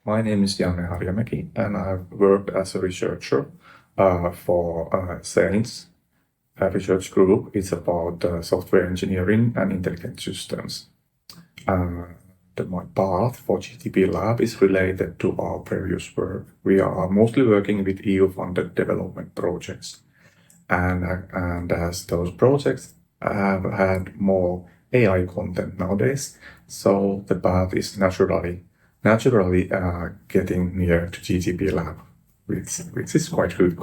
My name is Janne Harjamäki, and I've worked as a researcher for SAINS research group. It's about software engineering and intelligent systems. My path for GPT-Lab is related to our previous work. We are mostly working with EU-funded development projects. And as those projects have had more AI content nowadays, so the path is naturally getting near to GPT-Lab, which is quite good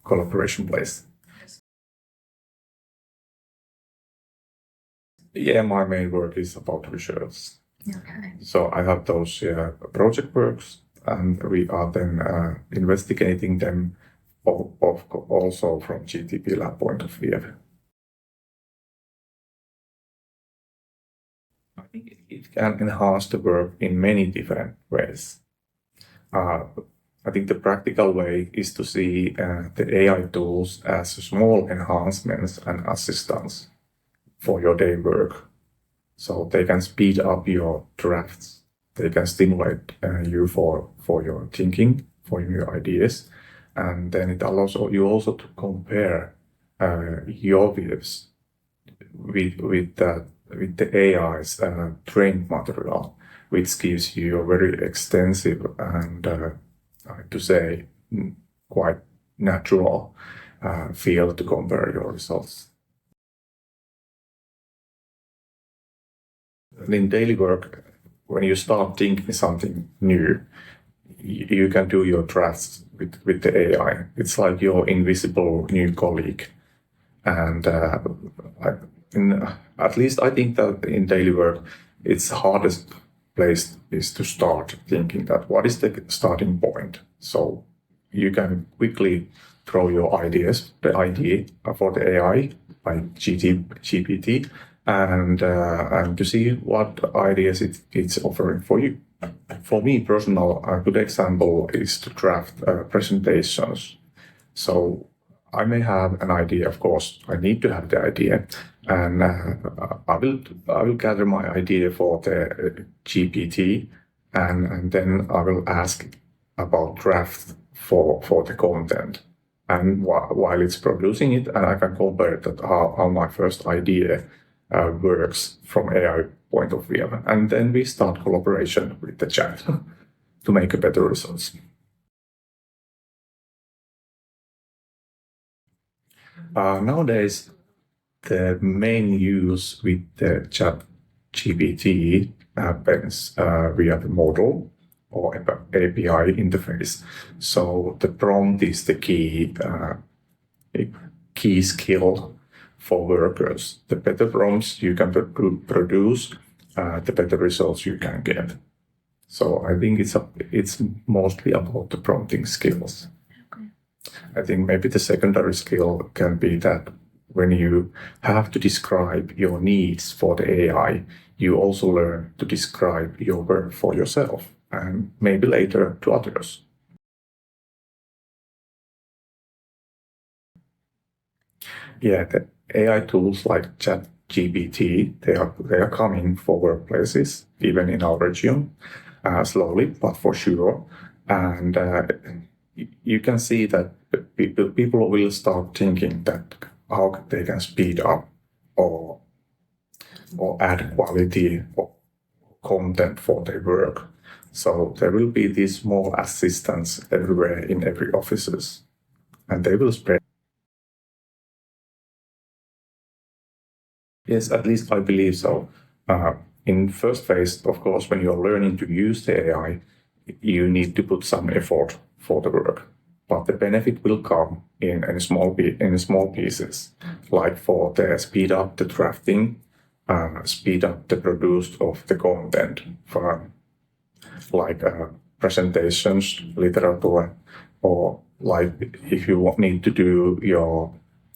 collaboration place. Yeah, my main work is about research. Okay. So I have those project works, and we are then investigating them also from GPT-Lab point of view. I think it can enhance the work in many different ways. I think the practical way is to see the AI tools as small enhancements and assistance for your day work. So they can speed up your drafts. They can stimulate you for your thinking, for your ideas. And then it allows you also to compare your views with the AI's trained material, which gives you a very extensive and, to say, quite natural field to compare your results. In daily work, when you start thinking something new, you can do your drafts with the AI. It's like your invisible new colleague. And at least I think that in daily work, its hardest place is to start thinking that what is the starting point. So you can quickly throw your ideas, the idea for the AI, like GPT, and to see what ideas it's offering for you. For me, a good example is to draft presentations. So I may have an idea, of course. I need to have the idea, and I will gather my idea for the GPT, and then I will ask about draft for the content. And while it's producing it, and I can compare that how my first idea works from AI point of view, and then we start collaboration with the chat to make a better results. Nowadays, the main use with the ChatGPT happens via the model or API interface. So the prompt is the key skill for workers. The better prompts you can produce, the better results you can get. So I think it's mostly about the prompting skills. Okay. I think maybe the secondary skill can be that when you have to describe your needs for the AI, you also learn to describe your work for yourself and maybe later to others. Yeah, the AI tools like ChatGPT, they are coming for workplaces, even in our region, slowly, but for sure. And you can see that people will start thinking that how they can speed up or add quality or content for their work. So there will be these small assistants everywhere in every offices, and they will spread. Yes, at least I believe so. In first phase, of course, when you're learning to use the AI, you need to put some effort for the work. But the benefit will come in small pieces, like for the speed up the drafting, speed up the produce of the content for like presentations, literature, or like if you need to do your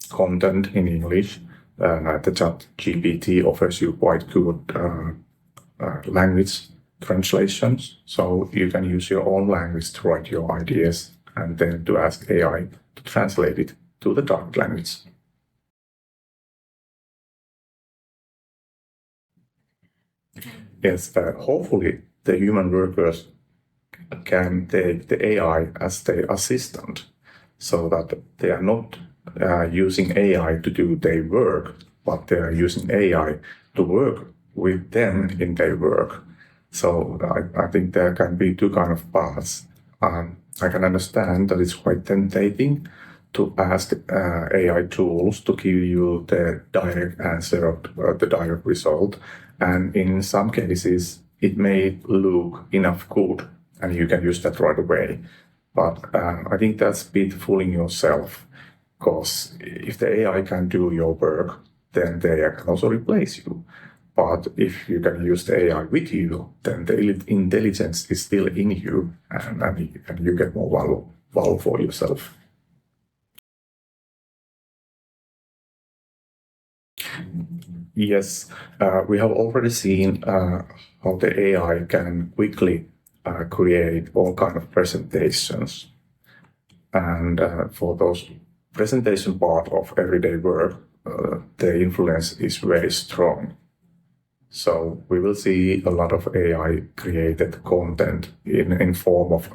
content in English, the ChatGPT offers you quite good language translations. So you can use your own language to write your ideas and then to ask AI to translate it to the target language. Yes, hopefully the human workers can take the AI as their assistant, so that they are not using AI to do their work, but they are using AI to work with them in their work. So I think there can be two kind of paths. I can understand that it's quite tempting to ask AI tools to give you the direct answer or the direct result. And in some cases, it may look enough good and you can use that right away. But I think that's a bit fooling yourself, because if the AI can do your work, then they can also replace you. But if you can use the AI with you, then the intelligence is still in you, and you get more value for yourself. Yes, we have already seen how the AI can quickly create all kind of presentations. And for those presentation part of everyday work, the influence is very strong. So we will see a lot of AI created content in form of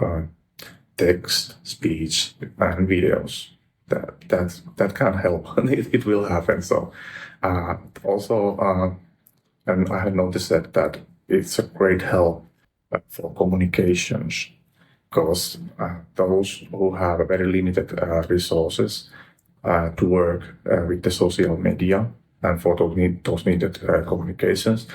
text, speech, and videos. That can help. It will happen. So and I have noticed that it's a great help for communications, because those who have very limited resources to work with the social media and for those needed communications,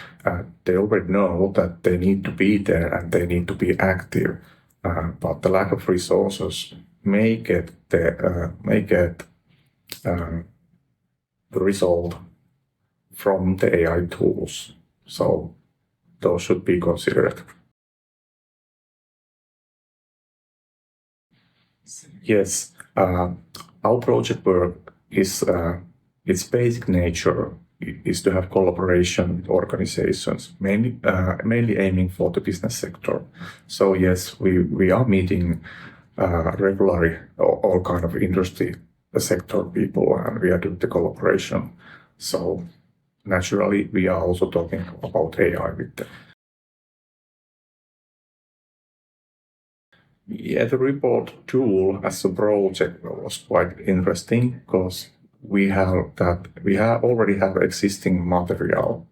they already know that they need to be there and they need to be active. But the lack of resources may get the result from the AI tools. So those should be considered. Yes, our project work is its basic nature is to have collaboration with organizations, mainly aiming for the business sector. So yes, we are meeting regularly all kind of industry sector people, and we are doing the collaboration. So naturally, we are also talking about AI with them. Yeah, the report tool as a project was quite interesting, because we already have existing material.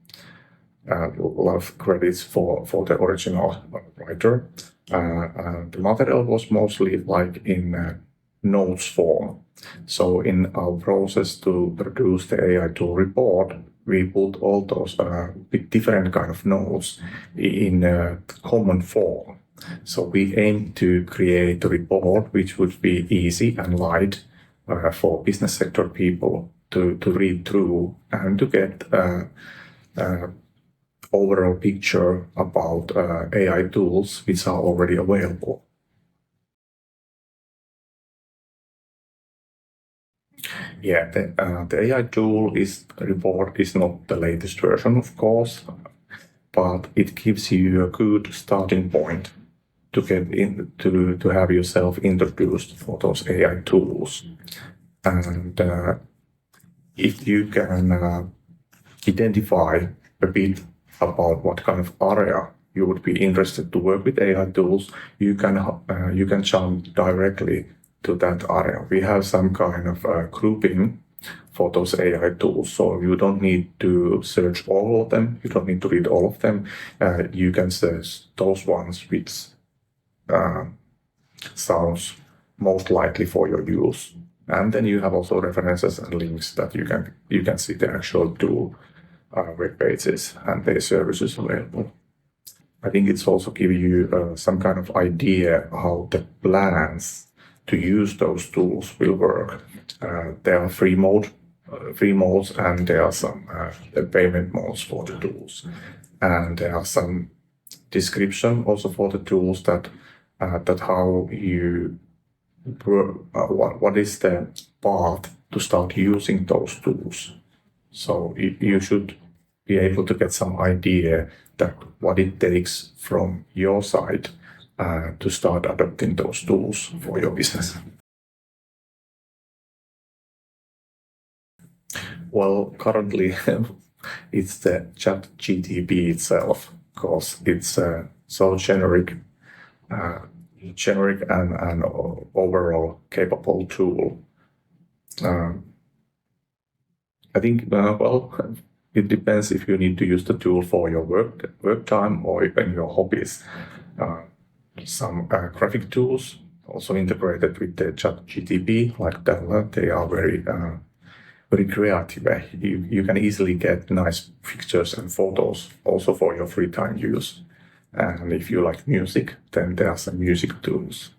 A lot of credits for the original writer. The material was mostly like in notes form. So in our process to produce the AI tool report, we put all those with different kind of notes in a common form. So we aim to create a report which would be easy and light for business sector people to read through and to get overall picture about AI tools which are already available. Yeah, the AI tool report is not the latest version, of course, but it gives you a good starting point to get in to have yourself introduced for those AI tools. And if you can identify a bit about what kind of area you would be interested to work with AI tools, you can jump directly to that area. We have some kind of grouping for those AI tools, so you don't need to search all of them. You don't need to read all of them. You can search those ones which sounds most likely for your use. And then you have also references and links that you can see the actual tool web pages and their services available. I think it's also giving you some kind of idea how the plans to use those tools will work. There are free modes, and there are some payment modes for the tools, and there are some description also for the tools that how you what is the path to start using those tools. So you should be able to get some idea that what it takes from your side to start adopting those tools for your business. Well, currently it's the ChatGPT itself, because it's so generic generic and overall capable tool. I think, it depends if you need to use the tool for your work time or even your hobbies. Some graphic tools also integrated with the ChatGPT, like that, they are very creative. You can easily get nice pictures and photos also for your free time use. And if you like music, then there are some music tools